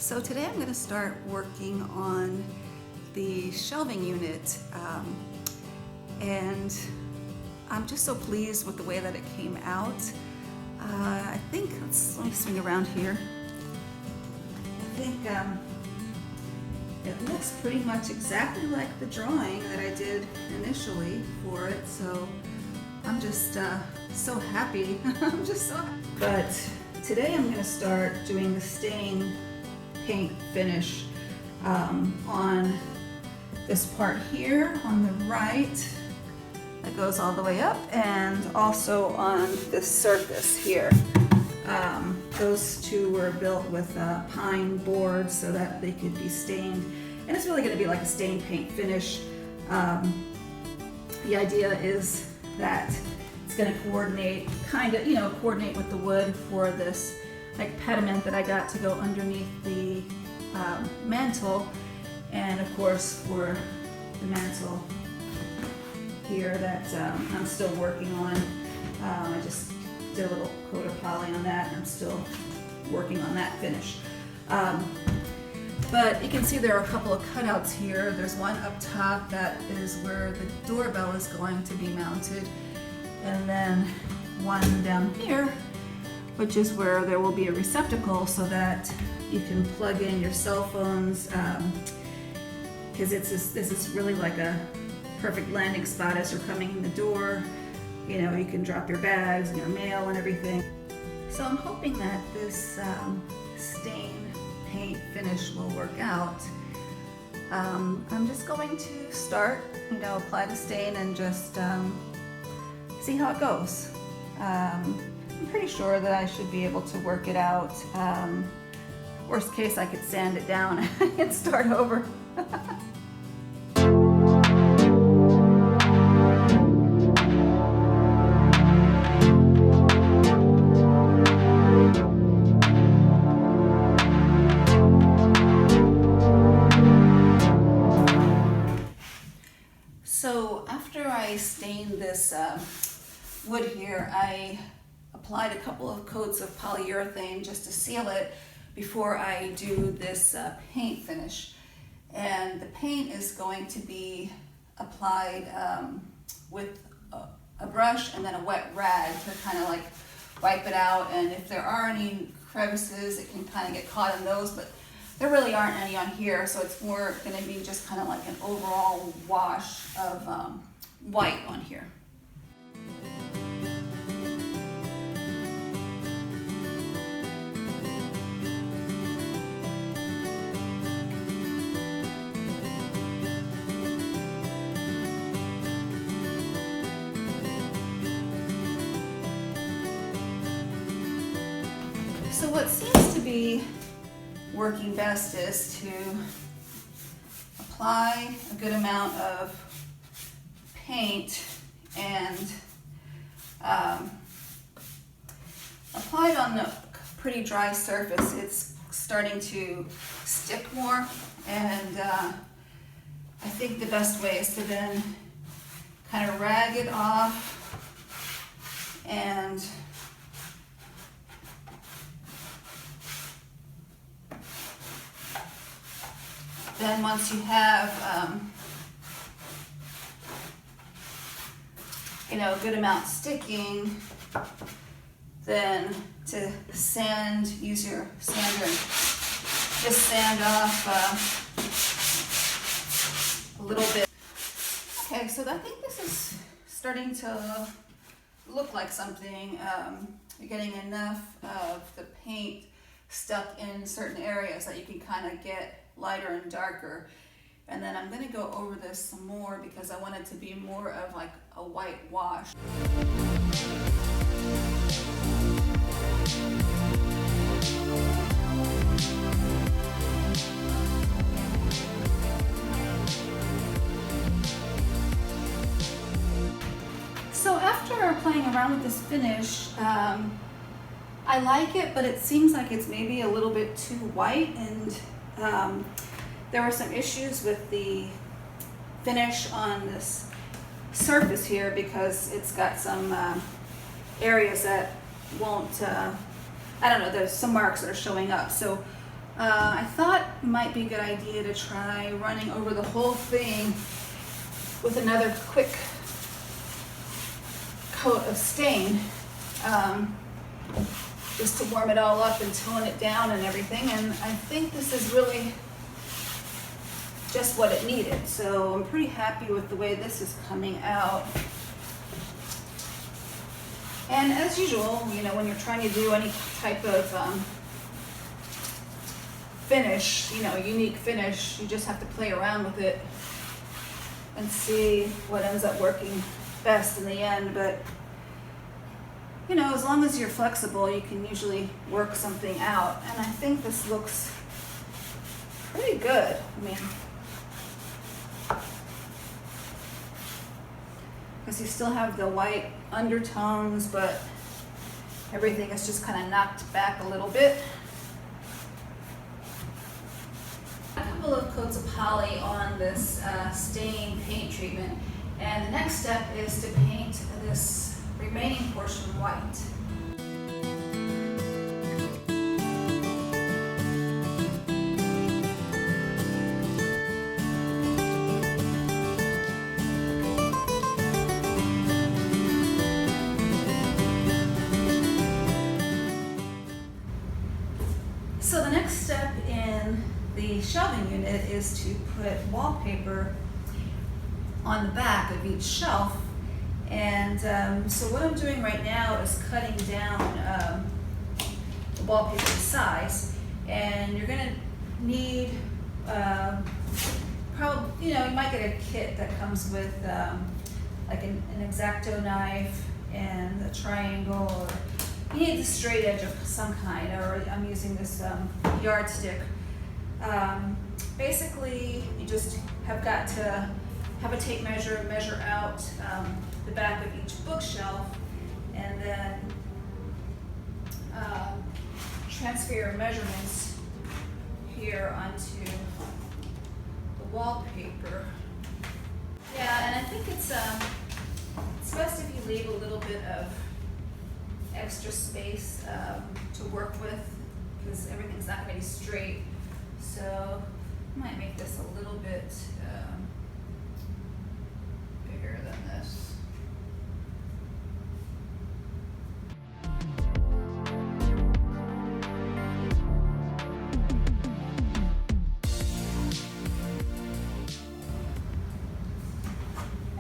So today I'm going to start working on the shelving unit, and I'm just so pleased with the way that it came out. I think, let me swing around here. I think it looks pretty much exactly like the drawing that I did initially for it, so I'm just so happy. I'm just so happy. But today I'm going to start doing the stain paint finish on this part here on the right that goes all the way up, and also on this surface here. Those two were built with pine boards so that they could be stained, and it's really going to be like a stain paint finish. The idea is that it's going to coordinate, coordinate with the wood for this like pediment that I got to go underneath the mantle, and of course for the mantle here that I'm still working on. I just did a little coat of poly on that, and I'm still working on that finish. But you can see there are a couple of cutouts here. There's one up top that is where the doorbell is going to be mounted, and then one down here, which is where there will be a receptacle so that you can plug in your cell phones, because this is really like a perfect landing spot as you're coming in the door. You know, you can drop your bags and your mail and everything. So I'm hoping that this stain paint finish will work out. I'm just going to start, apply the stain and just see how it goes. I'm pretty sure that I should be able to work it out. Worst case, I could sand it down and start over. So after I stained this wood here, I applied a couple of coats of polyurethane just to seal it before I do this paint finish. And the paint is going to be applied with a brush and then a wet rag to kind of like wipe it out, and if there are any crevices it can kind of get caught in those, but there really aren't any on here, so it's more going to be just kind of like an overall wash of white on here. So what seems to be working best is to apply a good amount of paint and apply it on a pretty dry surface. It's starting to stick more, and I think the best way is to then kind of rag it off and then once you have, a good amount sticking, then to sand, use your sander and just sand off a little bit. Okay, so I think this is starting to look like something. You're getting enough of the paint stuck in certain areas that you can kind of get lighter and darker, and then I'm going to go over this some more because I want it to be more of like a white wash. So after playing around with this finish, I like it, but it seems like it's maybe a little bit too white, and there were some issues with the finish on this surface here because it's got some areas that won't, I don't know, there's some marks that are showing up. So I thought it might be a good idea to try running over the whole thing with another quick coat of stain, just to warm it all up and tone it down and everything. And I think this is really just what it needed. So I'm pretty happy with the way this is coming out. And as usual, you know, when you're trying to do any type of finish, you know, unique finish, you just have to play around with it and see what ends up working best in the end. But you know, as long as you're flexible, you can usually work something out. And I think this looks pretty good. I mean, because you still have the white undertones, but everything is just kind of knocked back a little bit. A couple of coats of poly on this stain paint treatment, and the next step is to paint this remaining portion white. So the next step in the shelving unit is to put wallpaper on the back of each shelf. And so what I'm doing right now is cutting down the wallpaper size. And you're gonna need probably, you know, you might get a kit that comes with like an X-Acto knife and a triangle, or you need the straight edge of some kind, or I'm using this yardstick. Basically, you just have got to have a tape measure and measure out the back of each bookshelf, and then transfer your measurements here onto the wallpaper. Yeah, and I think it's best if you leave a little bit of extra space to work with, because everything's not going to be straight. So I might make this a little bit bigger than this.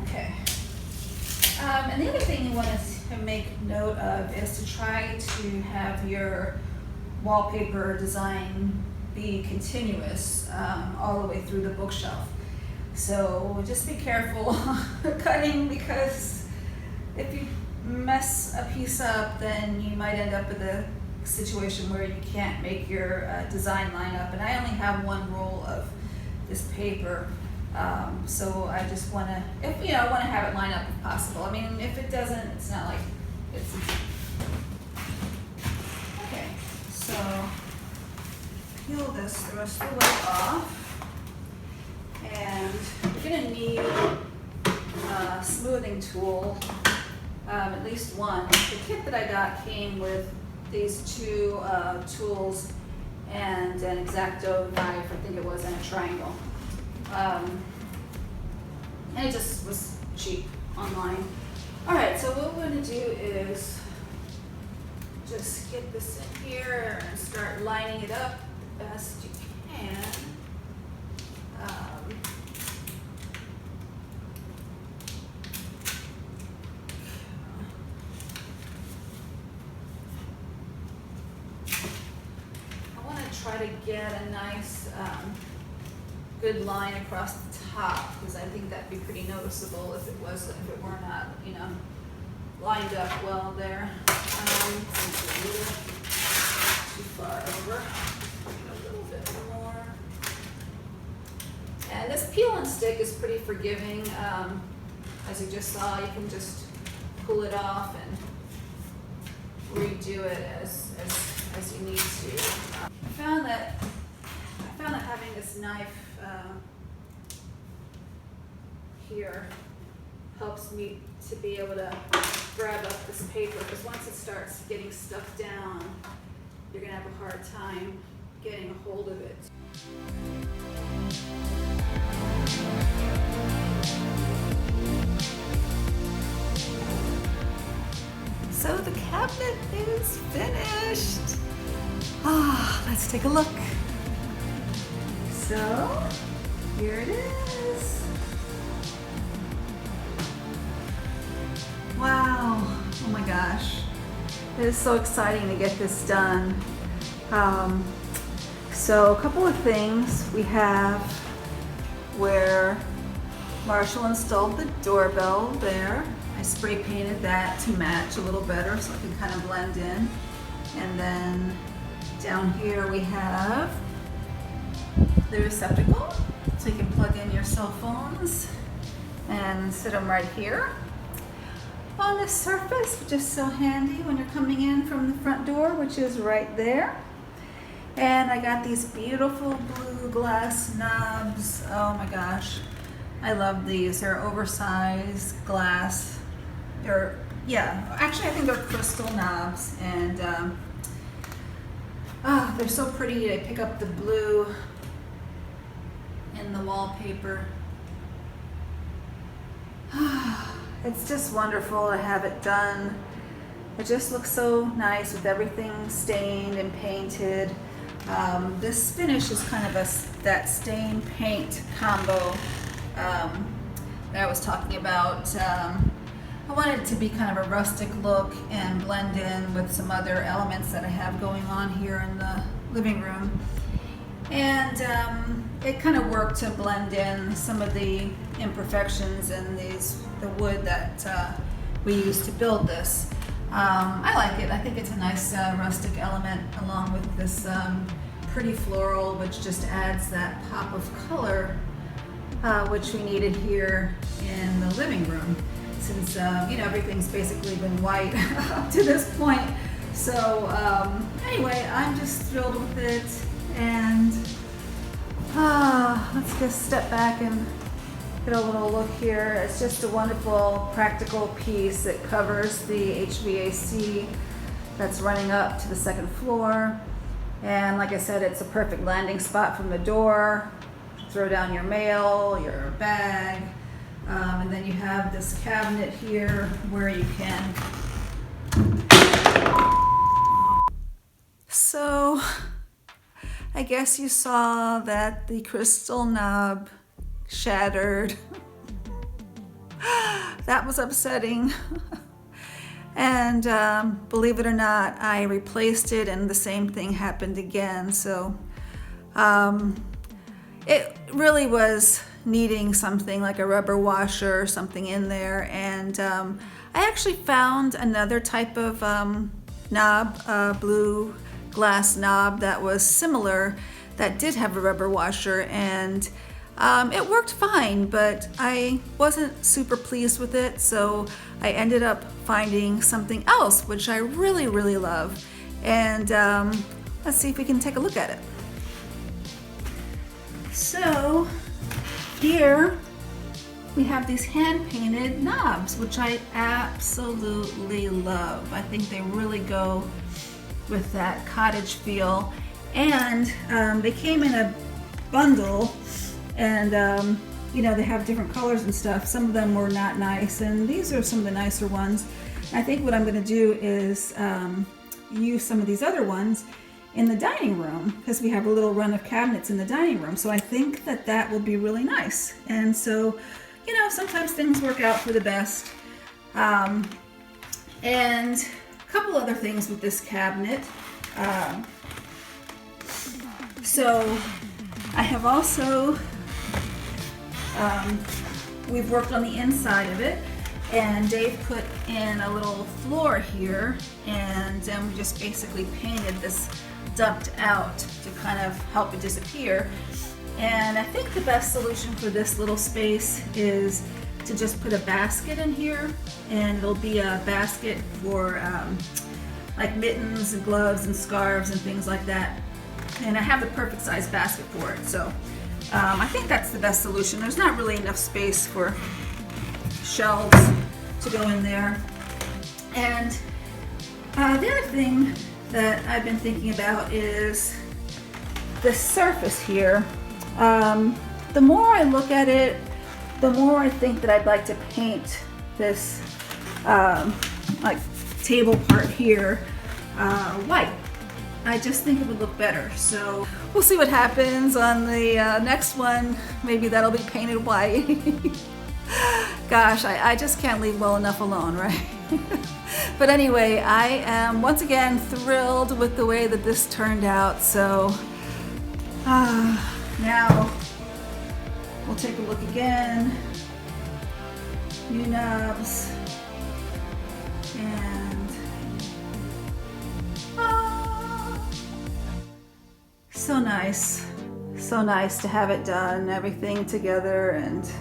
Okay. And the other thing you want to make note of is to try to have your wallpaper design be continuous all the way through the bookshelf. So just be careful cutting, because if you mess a piece up, then you might end up with a situation where you can't make your design line up. And I only have one roll of this paper, so I just want to, if you know, I want to have it line up if possible. I mean, if it doesn't, it's not like it's okay. So peel this the rest of the way off, and you're going to need a smoothing tool, at least one. The kit that I got came with these two tools and an X-Acto knife, I think it was, and a triangle. And it just was cheap online. Alright, so what we're going to do is just get this in here and start lining it up best you can. I want to try to get a nice good line across the top, because I think that'd be pretty noticeable if it were not, you know, lined up well there. It's a little too far over. A little bit more. And this peel and stick is pretty forgiving. As you just saw, you can just pull it off and redo it as you need to. I found that having this knife here helps me to be able to grab up this paper, because once it starts getting stuck down, you're going to have a hard time getting a hold of it. So the cabinet is finished. Let's take a look. So here it is. Wow, oh my gosh. It is so exciting to get this done. So a couple of things we have where Marshall installed the doorbell there. I spray painted that to match a little better so it can kind of blend in. And then down here we have the receptacle, so you can plug in your cell phones and sit them right here on this surface, which is so handy when you're coming in from the front door, which is right there. And I got these beautiful blue glass knobs. Oh my gosh, I love these. They're oversized glass. Actually I think they're crystal knobs, and they're so pretty. They pick up the blue in the wallpaper. It's just wonderful to have it done. It just looks so nice with everything stained and painted. This finish is kind of that stain paint combo that I was talking about. I wanted it to be kind of a rustic look and blend in with some other elements that I have going on here in the living room. And it kind of worked to blend in some of the imperfections in the wood that we used to build this. I like it. I think it's a nice rustic element along with this pretty floral, which just adds that pop of color which we needed here in the living room, since everything's basically been white up to this point. So anyway, I'm just thrilled with it, and let's just step back and get a little look here. It's just a wonderful practical piece. It covers the HVAC that's running up to the second floor, and like I said, it's a perfect landing spot from the door. Throw down your mail, your bag, and then you have this cabinet here where you can. So I guess you saw that the crystal knob shattered. That was upsetting. And believe it or not, I replaced it and the same thing happened again. So it really was needing something like a rubber washer or something in there. And I actually found another type of knob, blue glass knob that was similar, that did have a rubber washer, and it worked fine, but I wasn't super pleased with it, so I ended up finding something else which I really, really love. And let's see if we can take a look at it. So here we have these hand-painted knobs, which I absolutely love. I think they really go with that cottage feel, and they came in a bundle, and they have different colors and stuff. Some of them were not nice, and these are some of the nicer ones. I think what I'm going to do is use some of these other ones in the dining room, because we have a little run of cabinets in the dining room, so I think that that will be really nice. And so sometimes things work out for the best. And a couple other things with this cabinet. So I have also, we've worked on the inside of it, and Dave put in a little floor here, and we just basically painted this duct out to kind of help it disappear. And I think the best solution for this little space is to just put a basket in here, and it'll be a basket for like mittens and gloves and scarves and things like that. And I have the perfect size basket for it, so I think that's the best solution. There's not really enough space for shelves to go in there. And the other thing that I've been thinking about is this surface here, the more I look at it, the more I think that I'd like to paint this like table part here white. I just think it would look better. So we'll see what happens on the next one. Maybe that'll be painted white. Gosh, I just can't leave well enough alone, right? But anyway, I am once again thrilled with the way that this turned out. So now we'll take a look again. New knobs. And so nice to have it done, everything together, and